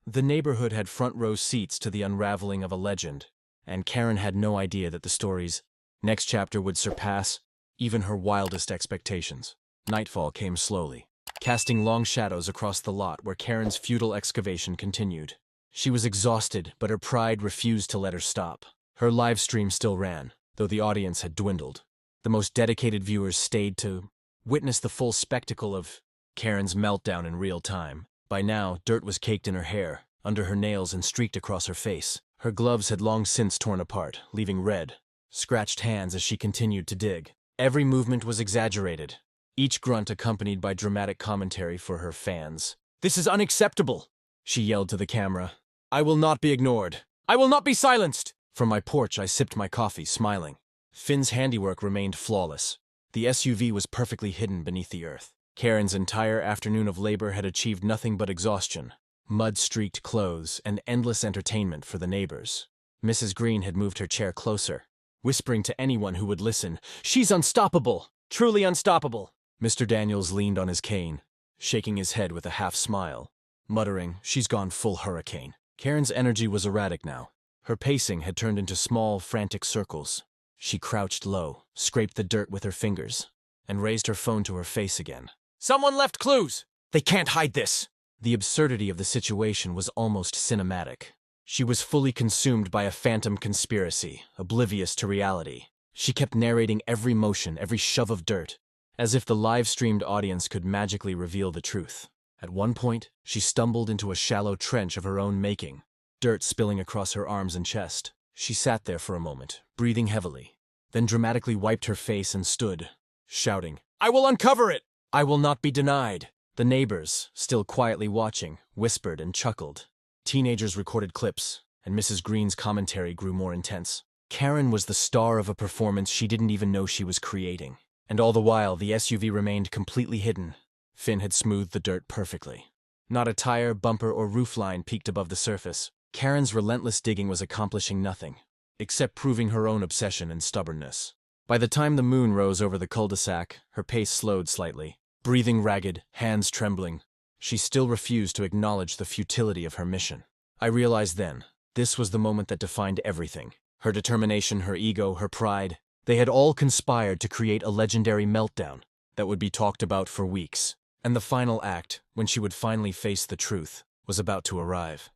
The neighborhood had front-row seats to the unraveling of a legend, and Karen had no idea that the story's next chapter would surpass even her wildest expectations. Nightfall came slowly, casting long shadows across the lot where Karen's futile excavation continued. She was exhausted, but her pride refused to let her stop. Her live stream still ran, though the audience had dwindled. The most dedicated viewers stayed to witness the full spectacle of Karen's meltdown in real time. By now, dirt was caked in her hair, under her nails and streaked across her face. Her gloves had long since torn apart, leaving red, scratched hands as she continued to dig. Every movement was exaggerated, each grunt accompanied by dramatic commentary for her fans. "This is unacceptable," she yelled to the camera. "I will not be ignored. I will not be silenced." From my porch, I sipped my coffee, smiling. Finn's handiwork remained flawless. The SUV was perfectly hidden beneath the earth. Karen's entire afternoon of labor had achieved nothing but exhaustion, mud-streaked clothes, and endless entertainment for the neighbors. Mrs. Green had moved her chair closer, whispering to anyone who would listen, "She's unstoppable! Truly unstoppable!" Mr. Daniels leaned on his cane, shaking his head with a half-smile, muttering, "She's gone full hurricane." Karen's energy was erratic now. Her pacing had turned into small, frantic circles. She crouched low, scraped the dirt with her fingers, and raised her phone to her face again. "Someone left clues! They can't hide this!" The absurdity of the situation was almost cinematic. She was fully consumed by a phantom conspiracy, oblivious to reality. She kept narrating every motion, every shove of dirt, as if the live-streamed audience could magically reveal the truth. At one point, she stumbled into a shallow trench of her own making, dirt spilling across her arms and chest. She sat there for a moment, breathing heavily, then dramatically wiped her face and stood, shouting, "I will uncover it! I will not be denied!" The neighbors, still quietly watching, whispered and chuckled. Teenagers recorded clips, and Mrs. Green's commentary grew more intense. Karen was the star of a performance she didn't even know she was creating. And all the while, the SUV remained completely hidden. Finn had smoothed the dirt perfectly. Not a tire, bumper, or roofline peeked above the surface. Karen's relentless digging was accomplishing nothing, except proving her own obsession and stubbornness. By the time the moon rose over the cul-de-sac, her pace slowed slightly. Breathing ragged, hands trembling, she still refused to acknowledge the futility of her mission. I realized then, this was the moment that defined everything. Her determination, her ego, her pride, they had all conspired to create a legendary meltdown that would be talked about for weeks. And the final act, when she would finally face the truth, was about to arrive.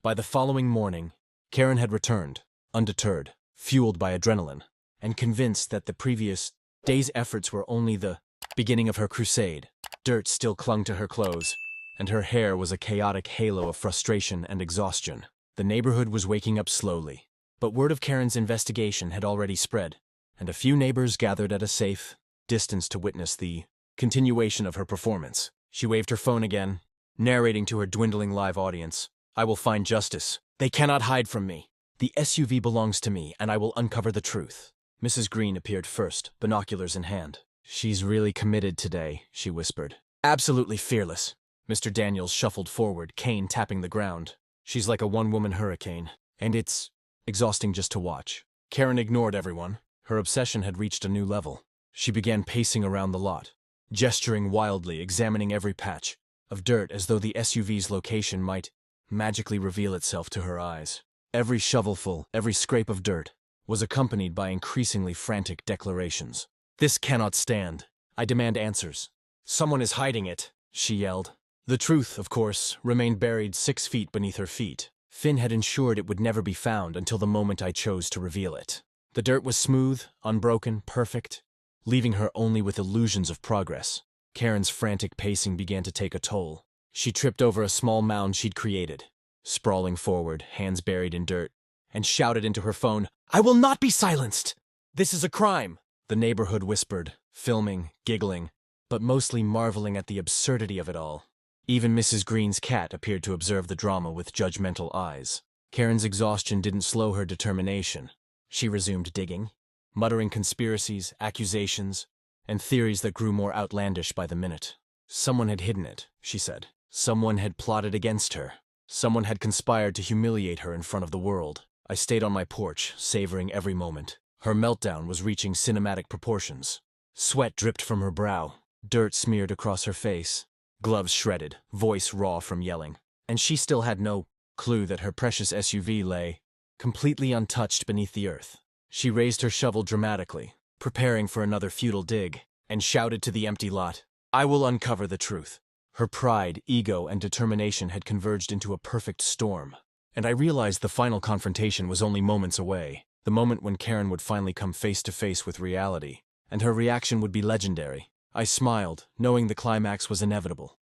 By the following morning, Karen had returned, undeterred, fueled by adrenaline, and convinced that the previous day's efforts were only the beginning of her crusade. Dirt still clung to her clothes, and her hair was a chaotic halo of frustration and exhaustion. The neighborhood was waking up slowly, but word of Karen's investigation had already spread, and a few neighbors gathered at a safe distance to witness the continuation of her performance. She waved her phone again, narrating to her dwindling live audience, "I will find justice. They cannot hide from me. The SUV belongs to me, and I will uncover the truth." Mrs. Green appeared first, binoculars in hand. "She's really committed today," she whispered. "Absolutely fearless." Mr. Daniels shuffled forward, cane tapping the ground. "She's like a one-woman hurricane, and it's exhausting just to watch." Karen ignored everyone. Her obsession had reached a new level. She began pacing around the lot, gesturing wildly, examining every patch of dirt as though the SUV's location might magically reveal itself to her eyes. Every shovelful, every scrape of dirt was accompanied by increasingly frantic declarations. "This cannot stand. I demand answers. Someone is hiding it," she yelled. The truth, of course, remained buried 6 feet beneath her feet. Finn had ensured it would never be found until the moment I chose to reveal it. The dirt was smooth, unbroken, perfect, leaving her only with illusions of progress. Karen's frantic pacing began to take a toll. She tripped over a small mound she'd created, sprawling forward, hands buried in dirt. and shouted into her phone, "I will not be silenced! This is a crime!" The neighborhood whispered, filming, giggling, but mostly marveling at the absurdity of it all. Even Mrs. Green's cat appeared to observe the drama with judgmental eyes. Karen's exhaustion didn't slow her determination. She resumed digging, muttering conspiracies, accusations, and theories that grew more outlandish by the minute. Someone had hidden it, she said. Someone had plotted against her. Someone had conspired to humiliate her in front of the world. I stayed on my porch, savoring every moment. Her meltdown was reaching cinematic proportions. Sweat dripped from her brow, dirt smeared across her face, gloves shredded, voice raw from yelling. And she still had no clue that her precious SUV lay, completely untouched beneath the earth. She raised her shovel dramatically, preparing for another futile dig, and shouted to the empty lot, "I will uncover the truth." Her pride, ego, and determination had converged into a perfect storm. And I realized the final confrontation was only moments away, the moment when Karen would finally come face to face with reality, and her reaction would be legendary. I smiled, knowing the climax was inevitable.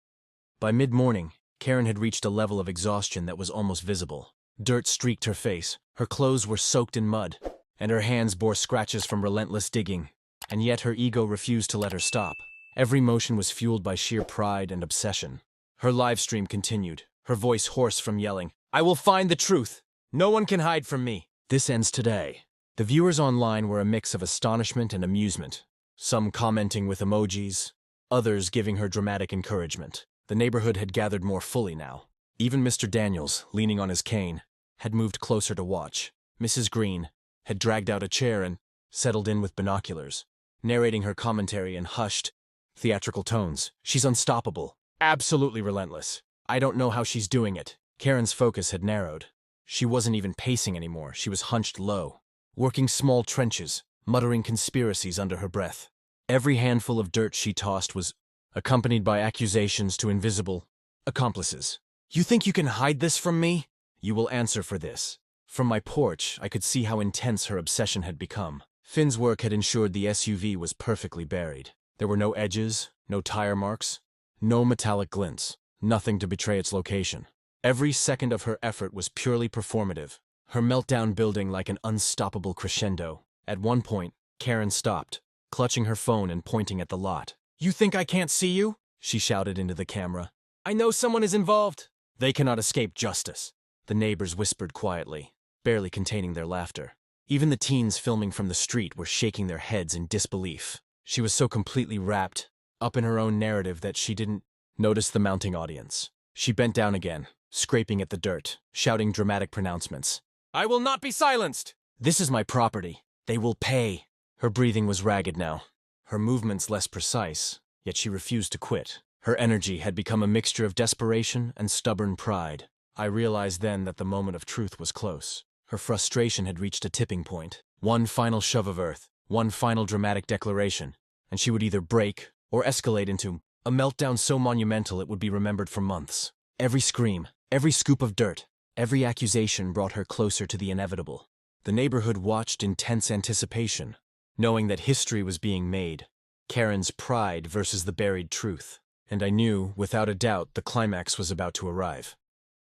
By mid-morning, Karen had reached a level of exhaustion that was almost visible. Dirt streaked her face, her clothes were soaked in mud, and her hands bore scratches from relentless digging. And yet her ego refused to let her stop. Every motion was fueled by sheer pride and obsession. Her live stream continued, her voice hoarse from yelling, "I will find the truth! No one can hide from me! This ends today." The viewers online were a mix of astonishment and amusement, some commenting with emojis, others giving her dramatic encouragement. The neighborhood had gathered more fully now. Even Mr. Daniels, leaning on his cane, had moved closer to watch. Mrs. Green had dragged out a chair and settled in with binoculars, narrating her commentary in hushed, theatrical tones. "She's unstoppable, absolutely relentless. I don't know how she's doing it." Karen's focus had narrowed. She wasn't even pacing anymore, she was hunched low, working small trenches, muttering conspiracies under her breath. Every handful of dirt she tossed was accompanied by accusations to invisible accomplices. "You think you can hide this from me? You will answer for this." From my porch, I could see how intense her obsession had become. Finn's work had ensured the SUV was perfectly buried. There were no edges, no tire marks, no metallic glints, nothing to betray its location. Every second of her effort was purely performative, her meltdown building like an unstoppable crescendo. At one point, Karen stopped, clutching her phone and pointing at the lot. "You think I can't see you?" she shouted into the camera. "I know someone is involved." "They cannot escape justice," the neighbors whispered quietly, barely containing their laughter. Even the teens filming from the street were shaking their heads in disbelief. She was so completely wrapped up in her own narrative that she didn't notice the mounting audience. She bent down again, scraping at the dirt, shouting dramatic pronouncements. "I will not be silenced! This is my property. They will pay." Her breathing was ragged now, her movements less precise, yet she refused to quit. Her energy had become a mixture of desperation and stubborn pride. I realized then that the moment of truth was close. Her frustration had reached a tipping point. One final shove of earth, one final dramatic declaration, and she would either break or escalate into a meltdown so monumental it would be remembered for months. Every scream, every scoop of dirt, every accusation brought her closer to the inevitable. The neighborhood watched in tense anticipation, knowing that history was being made. Karen's pride versus the buried truth. And I knew, without a doubt, the climax was about to arrive.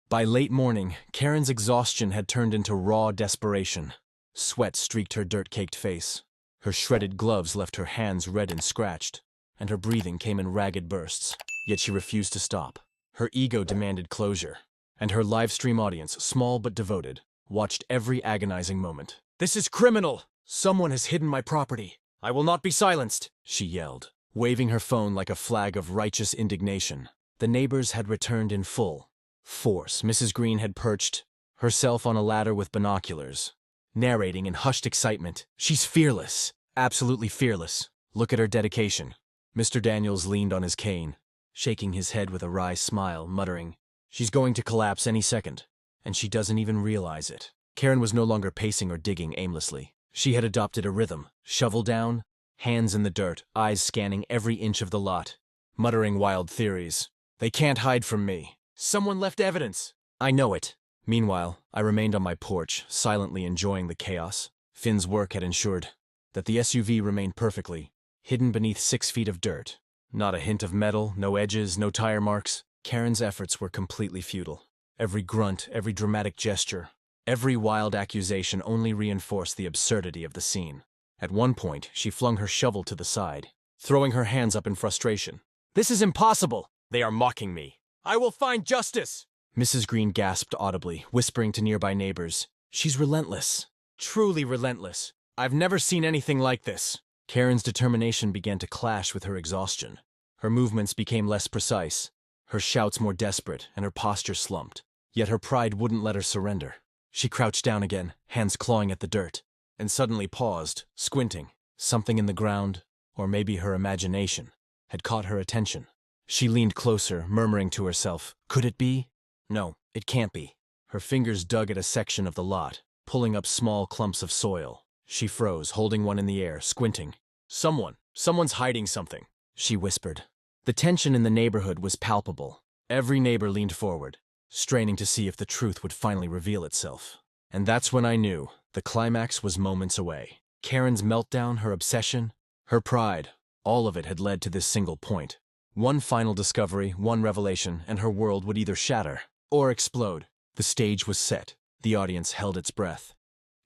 By late morning, Karen's exhaustion had turned into raw desperation. Sweat streaked her dirt-caked face. Her shredded gloves left her hands red and scratched, and her breathing came in ragged bursts. Yet she refused to stop. Her ego demanded closure, and her live-stream audience, small but devoted, watched every agonizing moment. "This is criminal! Someone has hidden my property. I will not be silenced!" she yelled, waving her phone like a flag of righteous indignation. The neighbors had returned in full force. Mrs. Green had perched herself on a ladder with binoculars, narrating in hushed excitement. "She's fearless, absolutely fearless. Look at her dedication." Mr. Daniels leaned on his cane, shaking his head with a wry smile, muttering, "She's going to collapse any second, and she doesn't even realize it." Karen was no longer pacing or digging aimlessly. She had adopted a rhythm, shovel down, hands in the dirt, eyes scanning every inch of the lot, muttering wild theories. "They can't hide from me. Someone left evidence. I know it." Meanwhile, I remained on my porch, silently enjoying the chaos. Finn's work had ensured that the SUV remained perfectly hidden beneath 6 feet of dirt. Not a hint of metal, no edges, no tire marks. Karen's efforts were completely futile. Every grunt, every dramatic gesture, Every wild accusation only reinforced the absurdity of the scene. At one point, she flung her shovel to the side, throwing her hands up in frustration. "This is impossible! They are mocking me! I will find justice!" Mrs. Green gasped audibly, whispering to nearby neighbors, "She's relentless. Truly relentless. I've never seen anything like this." Karen's determination began to clash with her exhaustion. Her movements became less precise, her shouts more desperate, and her posture slumped. Yet her pride wouldn't let her surrender. She crouched down again, hands clawing at the dirt, and suddenly paused, squinting. Something in the ground, or maybe her imagination, had caught her attention. She leaned closer, murmuring to herself, "Could it be? No, it can't be." Her fingers dug at a section of the lot, pulling up small clumps of soil. She froze, holding one in the air, squinting. Someone's hiding something," she whispered. The tension in the neighborhood was palpable. Every neighbor leaned forward, straining to see if the truth would finally reveal itself. And that's when I knew the climax was moments away. Karen's meltdown, her obsession, her pride, all of it had led to this single point. One final discovery, one revelation, and her world would either shatter or explode. The stage was set. The audience held its breath.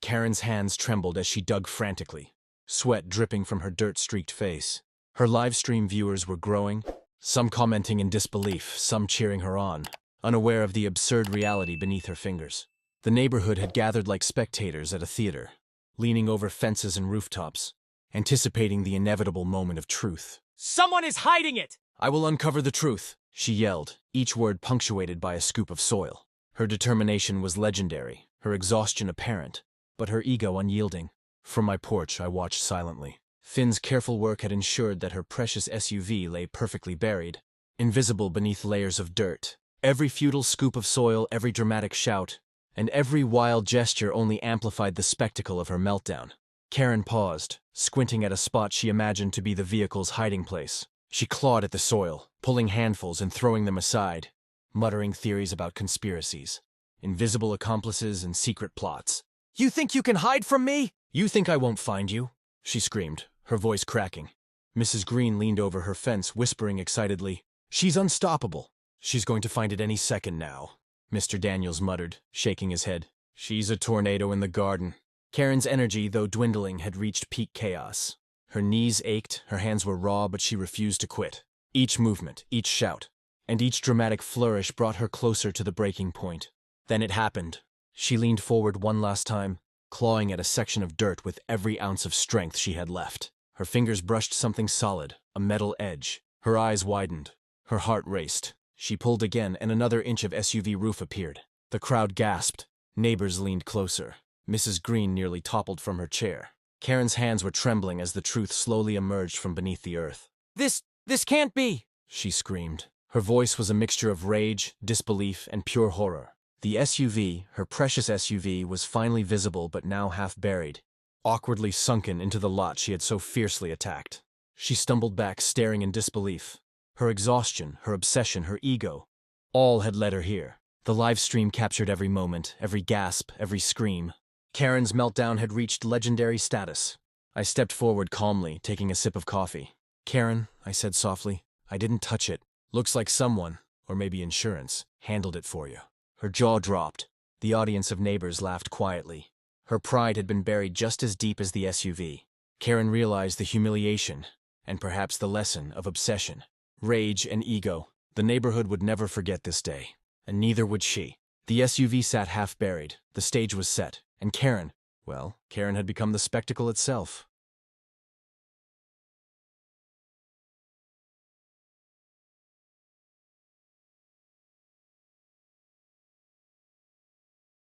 Karen's hands trembled as she dug frantically, sweat dripping from her dirt-streaked face. Her live-stream viewers were growing, some commenting in disbelief, some cheering her on, unaware of the absurd reality beneath her fingers. The neighborhood had gathered like spectators at a theater, leaning over fences and rooftops, anticipating the inevitable moment of truth. "Someone is hiding it! I will uncover the truth," she yelled, each word punctuated by a scoop of soil. Her determination was legendary, her exhaustion apparent, but her ego unyielding. From my porch, I watched silently. Finn's careful work had ensured that her precious SUV lay perfectly buried, invisible beneath layers of dirt. Every futile scoop of soil, every dramatic shout, and every wild gesture only amplified the spectacle of her meltdown. Karen paused, squinting at a spot she imagined to be the vehicle's hiding place. She clawed at the soil, pulling handfuls and throwing them aside, muttering theories about conspiracies, invisible accomplices, and secret plots. "You think you can hide from me? You think I won't find you?" she screamed, her voice cracking. Mrs. Green leaned over her fence, whispering excitedly, "She's unstoppable. She's going to find it any second now," Mr. Daniels muttered, shaking his head. "She's a tornado in the garden." Karen's energy, though dwindling, had reached peak chaos. Her knees ached, her hands were raw, but she refused to quit. Each movement, each shout, and each dramatic flourish brought her closer to the breaking point. Then it happened. She leaned forward one last time, clawing at a section of dirt with every ounce of strength she had left. Her fingers brushed something solid, a metal edge. Her eyes widened. Her heart raced. She pulled again, and another inch of SUV roof appeared. The crowd gasped. Neighbors leaned closer. Mrs. Green nearly toppled from her chair. Karen's hands were trembling as the truth slowly emerged from beneath the earth. This can't be!" she screamed. Her voice was a mixture of rage, disbelief, and pure horror. The SUV, her precious SUV, was finally visible but now half buried, awkwardly sunken into the lot she had so fiercely attacked. She stumbled back, staring in disbelief. Her exhaustion, her obsession, her ego, all had led her here. The live stream captured every moment, every gasp, every scream. Karen's meltdown had reached legendary status. I stepped forward calmly, taking a sip of coffee. "Karen," I said softly, "I didn't touch it. Looks like someone, or maybe insurance, handled it for you." Her jaw dropped. The audience of neighbors laughed quietly. Her pride had been buried just as deep as the SUV. Karen realized the humiliation, and perhaps the lesson of obsession, rage, and ego. The neighborhood would never forget this day, and neither would she. The SUV sat half buried, the stage was set, and Karen, well, Karen had become the spectacle itself.